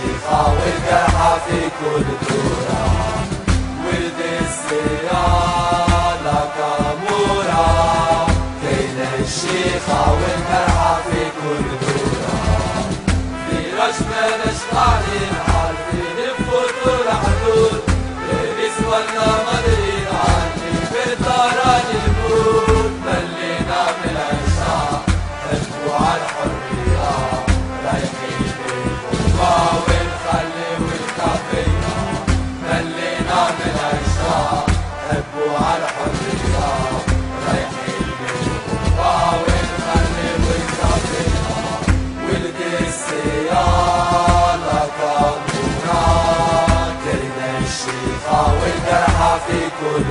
الشيخة والجرحى في كل دورة، ولد السيالة كامورة، كاين الشيخة والجرحى في كل دورة، في رشمة نشطاني الحال في نفوت الحدود، نسوى مدرين عني في الداران الموت، ملينا من العشاء نشكو على الحرية، رايحين للغربة ونخلي والكافية، ملينا من العشاء نشكو على الحرية، رايحين للغربة ونخلي والكافية، ولد السيالة كامورة، كاين الشيخة والجرحى في كل